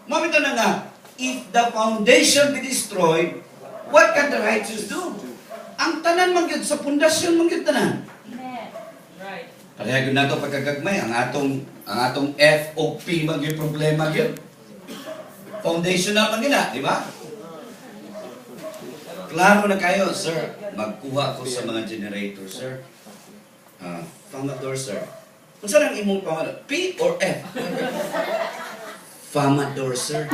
Mamito na nga, if the foundation be destroyed, what can the righteous do? Ang tanan magyud sa pundasyon magyud tanan. Right. Kaya yun nato pagkagagmay, ang atong F o P magyud problema gyud. Foundational man gina, di ba? Klaro na kayo, sir. Magkuha ko sa mga generator, sir. Famador, sir. Kung saan ang imong Famador? P or F? Famador, sir.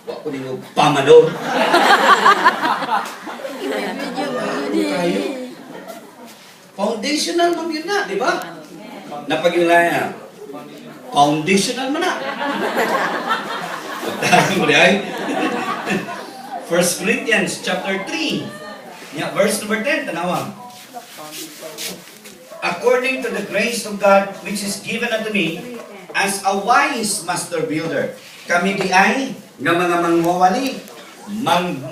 Wala ko ninyo Famador. Kayo. Foundational man yun na, di ba? Napag-ilaya. Foundational man na. Pagdahan mo rin. 1 Corinthians chapter 3. Yeah, verse number 10, tanawang. According to the grace of God which is given unto me as a wise master builder. Kami di ay nga mga mangwawali,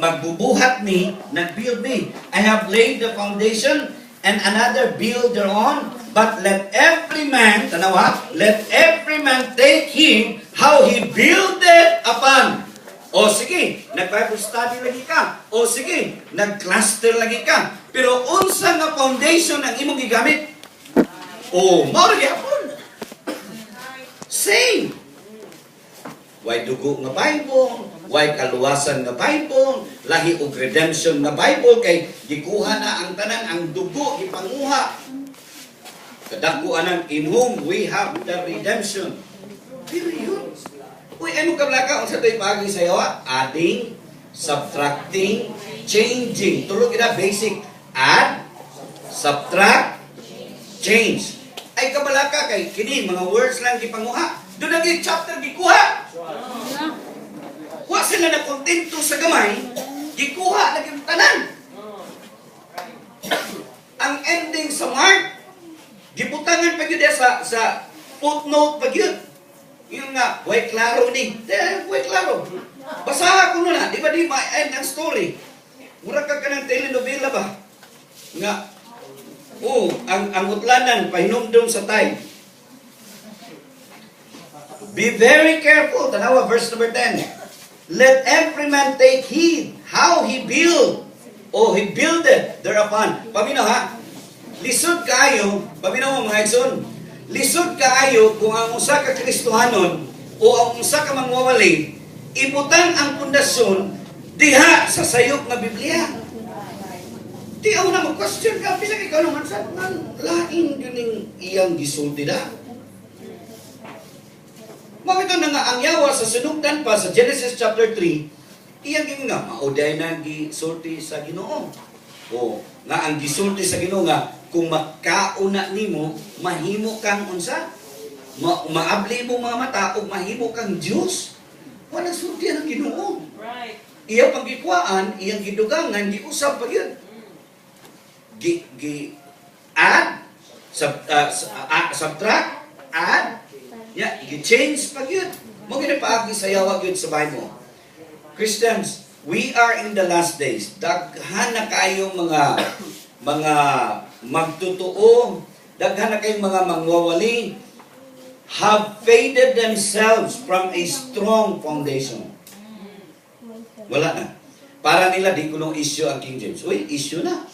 magbubuhat ni, nag-build me. I have laid the foundation and another build thereon, but let every man, tanawa, let every man take heed how he builded upon. O sige, nag-Bible study lagi ka. O sige, nag-cluster lagi ka. Pero unsa nga foundation ang imong gigamit? O, mao ra gyapon. Same. Why dugo nga Bible? Why kaluwasan nga Bible? Lahi og redemption nga Bible kay gikuha na ang tanan ang dugo gipanguha. Kadako anang in whom we have the redemption. Period. Uy, ano kablaka? Kung sa ito'y pagi sa yawa, adding, subtracting, changing. Tulog kita, basic. Add, subtract, change. Ay kabalaka kay kini, mga words lang gipanguha. Doon ang chapter gikuha. Wa sila na kontento sa gamay, gikuha na yung tanan. Ang ending sa Mark, gibutangan pa yun sa footnote pa yun. Yung nga, way klaro ni. Way klaro. Basaha ko na. Di ba di ma-end ang story? Mura ka ng telenovela ba? Nga, ang utlanan, pahinumdum sa time. Be very careful. Tanawa, verse number 10. Let every man take heed how he build. O he builded thereupon. Paminaw ha? Lisod kaayo. Paminaw mo mga igsoon. Lisod kaayo kung ang usa ka Kristohanon o ang usa ka mangwawali ibutang ang pundasyon diha sa sayop nga Biblia. Di ako na mag-question ka, pila kay kanuman sa lain ganing iyang gisulti da. Mabito na nga ang yawa sa sunugdan pa sa Genesis chapter 3, iyang ging nga mauday na gisulti sa Ginoo. O nga ang gisulti sa Ginoo nga kung makauna nimo, mahimo kang unsa? Maabli mo mga mata o mahimo kang Diyos. Walang sulti ang Ginoo. Right. Iya paggikwaan, iyang gidugangan, giusab pa yun. Add, subtract, add, gi-change pa yun. Mo ginapaagi sa yawag yun sa Bible. Christians, we are in the last days. Daghan na kayong mga magtutuo, daghan na kayong mga mangwawali, have faded themselves from a strong foundation. Wala na. Para nila, di ko nung issue ang King James. Uy, issue na.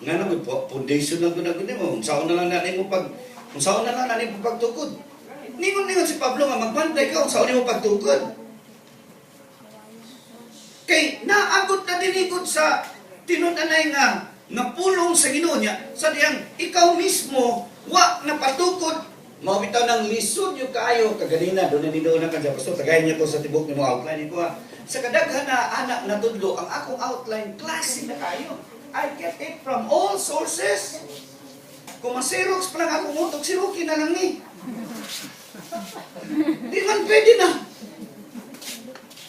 Nga na, foundation lang ko na gano'n mo. Kung saan na lang natin mo pagtukod. Ningon si Pablo nga, magbantay ka kung saan mo pagtukod. Kay, naagot na dinikod sa tinunanay nga pulong sa Ginoo niya, sa diyang ikaw mismo, wa napatukod, mawitaw ng lisod yung kaayo, kaganina, doon na nidoon na kanya, Pastor, tagayin niya ko sa tibok ni mo outline ko ha. Sa kadaghan na anak na tudlo, ang akong outline, klase na kayo. I get it from all sources. Kung ma-Xerox pa lang akong utok, sirukin na lang ni. Di man pwede na.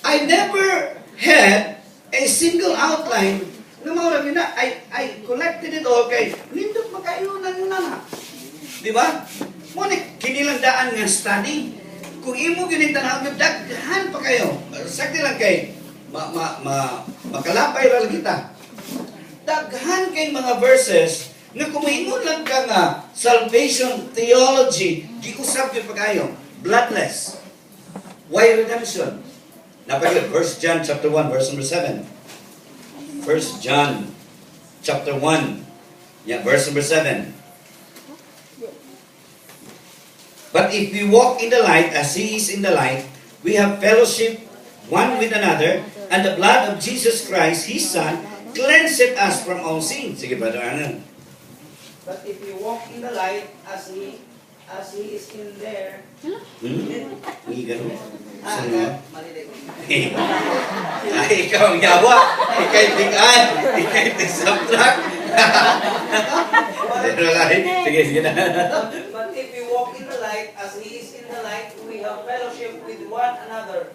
I never had a single outline na maurami na, I collected it all kay nindot makayunan yun na. Di ba? Muna, kinilandaan nga study. Kung imo ginitanaw, daghan pa kayo. Sakti lang kay, makalapay lang kita. Daghan kay mga verses nga kumaingon lang ka nga salvation theology, giusap yun pa kayo. Bloodless. Why redemption? Napagod, 1 John chapter 1, verse number 7. 1 John chapter 1, verse number 7. But if we walk in the light as He is in the light, we have fellowship one with another, and the blood of Jesus Christ, His Son, cleanseth us from all sin. Sige, Brother Arnold. But if we walk in the light as He is in there, Hindi ganun. malilig. Ay, ikaw ang yawa. Ika'y tigaan. Ika'y tisabtrak. Sige na. But if we walk in the light as He is in the light, we have fellowship with one another.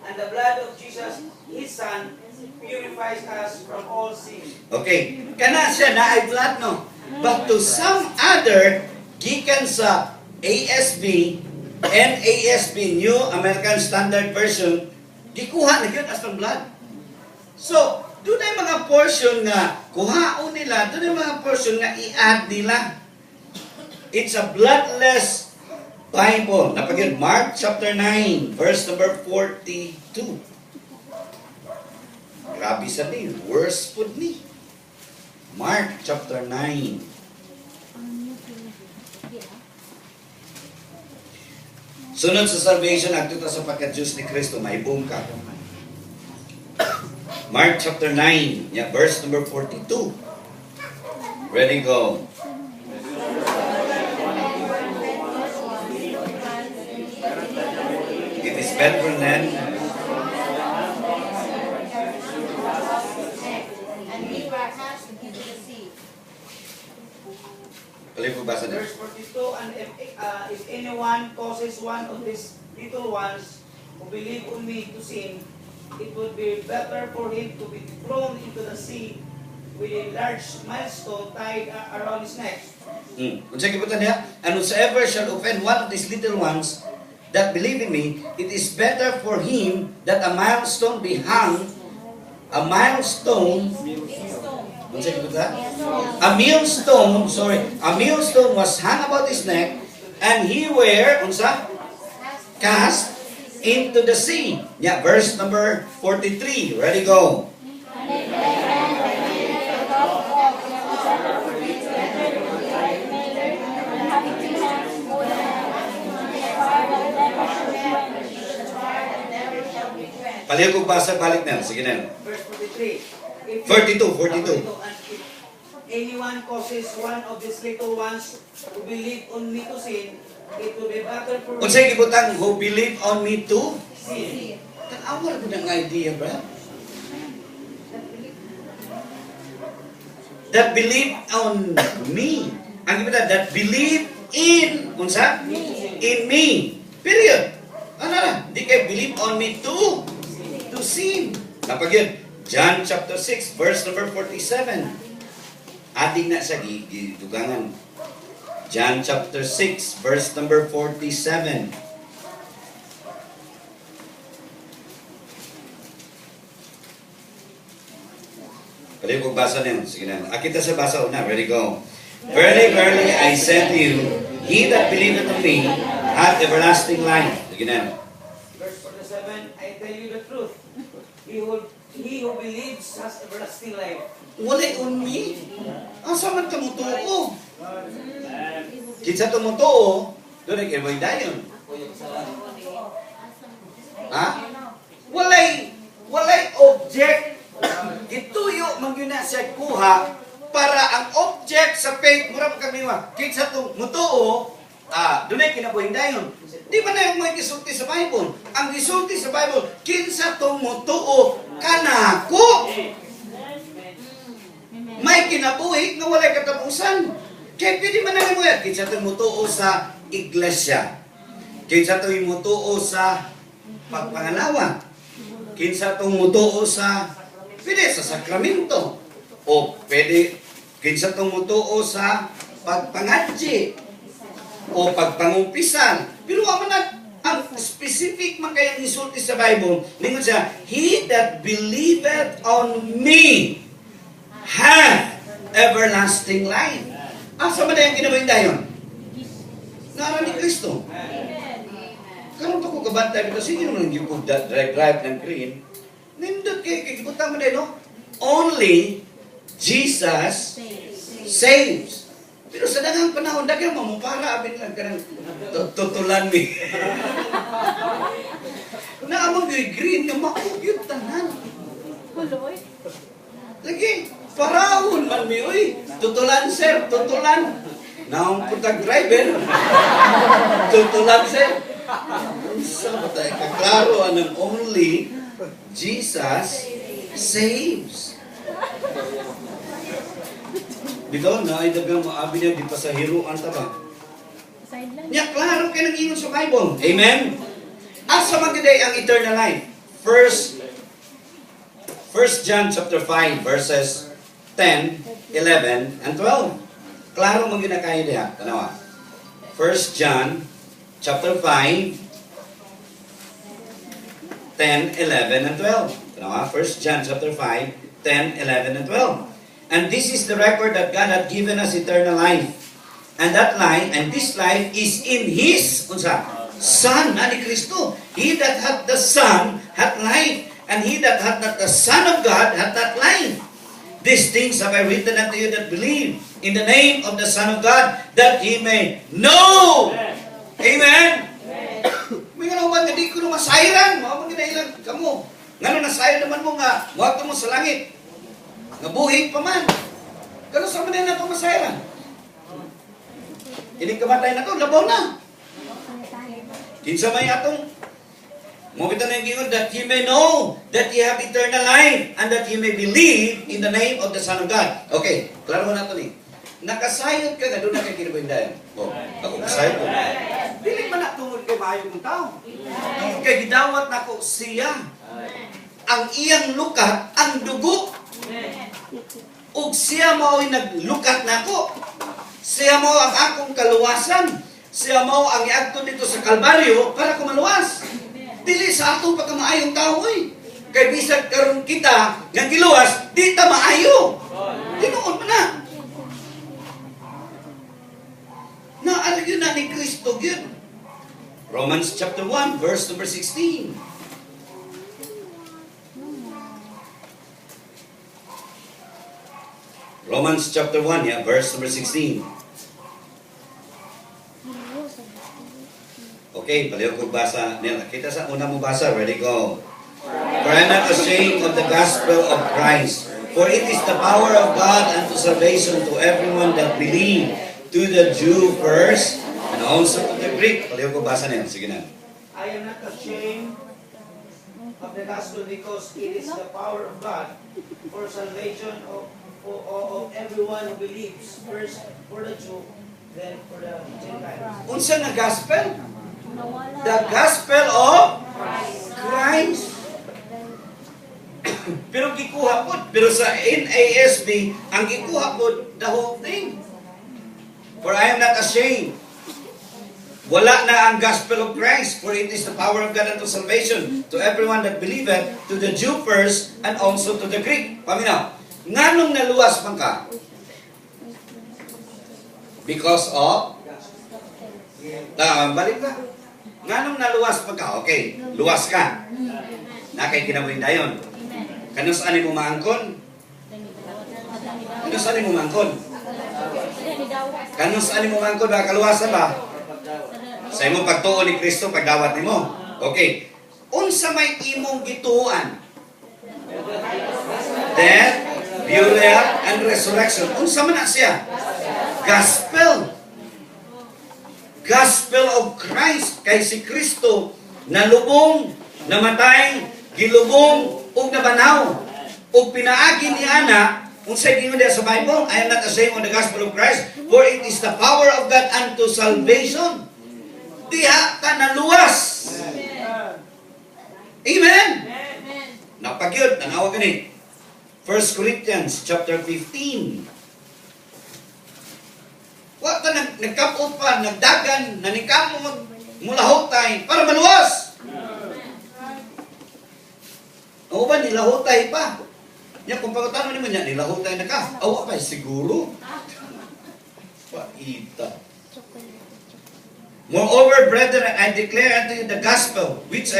And the blood of Jesus, His Son, purifies us from all sin. Okay. Kana siya na ay blood, no? But to some other, gikan sa ASB, NASB, New American Standard Version, gikuha na yun as ng blood. So, doon ay mga portion nga kuhaon nila, doon ay mga portion nga i-add nila. It's a bloodless Bible. Napagyan, Mark chapter 9, verse number 42. Grabe sa ni, worst food ni. Mark chapter 9. Sunod sa salvation, agto sa pagka-Diyos ni Kristo, may boom ka. Mark chapter 9, verse number 42. Ready, go. It is better than Pali po basa na. Verse 42, and if anyone causes one of these little ones who believe on me to sin, it would be better for him to be thrown into the sea with a large millstone tied around his neck. Kung sa kibutan niya, and whosoever shall offend one of these little ones that believe in me, it is better for him that a millstone be hung, a millstone was hung about his neck, and he were cast into the sea. Verse number 43. Ready, go. Palihog kong basa, balik na. Sige na. Verse 43. 42. And if anyone causes one of these little ones who believe on me to sin, it will be better for Kung sa'yo kibutang, who believe on me too? sin. Tan-awal ko ng idea, bro. That believe on me. Ang kibutang, that believe in, unsa? In me. Period. Ano na? Hindi kayo believe on me too. To sin. Kapag yun, John chapter 6, verse number 47. Ating na sa gidugangan. John chapter 6, verse number 47. Pwede ko basa na yun. Sige na. Akita sa basa una. Ready, go. Verily, verily, I say to you, he that believeth on me hath everlasting life. Sige na. Verse 47, I tell you the truth. He who believes has everlasting life. Walay on me. Asa man kamutuo? Kitsa tumutuo, doon ay kaiboy dayon. Ha? Walay object. Ituyo man yun na siya kuha para ang object sa faith mura kami wa. Kitsa tumutuo, doon ay kinabuhin dayon. Di ba na yung may gisulti sa Bible? Ang gisulti sa Bible, kinsa tumutuo kanako. May kinabuhi nga walay katapusan. Kaya pwede man na mo yan. Kinsa tumutuo sa iglesia. Kinsa tumutuo sa pagpangalawa. Kinsa tumutuo sa sakramento. O pwede kinsa tumutuo sa pagpangadji o pagpangumpisan. Pero man ang specific man kaya isulti sa Bible, lingon siya, he that believeth on me hath everlasting life. Asa man yung kinabuhin dayon? Nara ni Kristo. Karon to ko ko kabantay dito, sige naman yung ko drive ng green. Nindot kay kibutan mo din, no? Only Jesus saves. Pero sa dagang panahon, dagang mamupara, abin lang ka ng tutulan mi. Naamang green, nga makugyot tanan. Lagi, parahon man mi, uy. Tutulan, sir, tutulan. Naong putag driver. Tutulan, sir. Sa tayo, kaklaro, anong only Jesus saves. Bitaw na, ay dagang maabi niya, di pa sa hiruan ta ba? Nya, klaro kayo nag-ingon sa Bible. Amen? Asa magkaday ang eternal life? First John chapter 5, verses 10, 11, and 12. Klaro mong ginakayo diya. Tanawa. 1 John chapter 5, 10, 11, and 12. Tanawa. 1 John chapter 5, 10, 11, and 12. And this is the record that God hath given us eternal life. And that life, and this life is in His, unsa? Son, na ni Kristo. He that hath the Son hath life, and he that hath not the Son of God hath not life. These things have I written unto you that believe in the name of the Son of God, that ye may know. Amen? May nga naman nga di ko na masayran. Mga mga ginailan kamo. Nga nung nasayran naman mo nga, muwag mo sa langit. Nabuhig pa man. Kano sa manin na pamasayran? Ining kamatay na to, labaw na. Kinsa may atong mabita na yung gingon, that ye may know that ye have eternal life and that ye may believe in the name of the Son of God. Okay, klaro mo na ito ni. Nakasayot ka nga, doon na kayo kinabahindayan. O, ako kasayot ko. Dili man na tungod kay maayo kong tao. Kaya gidawat na ko siya. Ang iyang lukat, ang dugo. Ug siya mo ay naglukat na ko. Siya mo ang akong kaluwasan. Siya mo ang iagto dito sa Kalbaryo para kumaluwas. Dili sa atong pagkamaayong tao eh. Kay bisag karon kita nga giluwas, di ta maayo. Tinuod man na. Naala yun na ni Kristo yun. Romans chapter 1, verse number 16. Romans chapter 1, yeah, verse number 16. Okay, paliw ko basa nila. Kita sa una mo basa. Ready, go. For I am not ashamed of the gospel of Christ, for it is the power of God unto salvation to everyone that believe, to the Jew first, and also to the Greek. Paliw ko basa nila. Sige na. I am not ashamed of the gospel because it is the power of God for salvation of everyone who believes, first for the Jew, then for the Gentiles. Unsa nga gospel? The gospel of Christ. Pero gikuha po, pero sa NASB, ang gikuha po, the whole thing. For I am not ashamed. Wala na ang gospel of Christ, for it is the power of God unto salvation to everyone that believeth, to the Jew first, and also to the Greek. Paminaw, nganong naluwas man ka? Because of? Balik na. Nganong naluwas man ka? Okay, luwas ka. Nakay kinabuhin dayon. Kano saan mo maangkon? Kano saan mo maangkon? Kano saan mo maangkon? Baka kaluwasan ba? Sa imong pagtuo ni Kristo, pagdawat nimo. Okay. Unsa may imong gituan? Death, burial, and resurrection. Unsa man na siya? Gospel. Gospel of Christ. Kay si Kristo, nalubong, namatay, gilubong, ug nabanaw. Ug pinaagi ni ana, unsay gingon diha sa Bible, I am not ashamed of the gospel of Christ, for it is the power of God unto salvation. Diha ka naluwas. Amen. Napagyod, tanawa gani. 1 Corinthians chapter 15. Wa ta nagkapot pa, nagdagan, nanikamo mulahotay para maluwas. O ba nilahotay pa? Nya kung pagkatano ni man niya nilahotay na ka. Aw pa siguro. Paita. Moreover, brethren, I declare unto you the gospel which I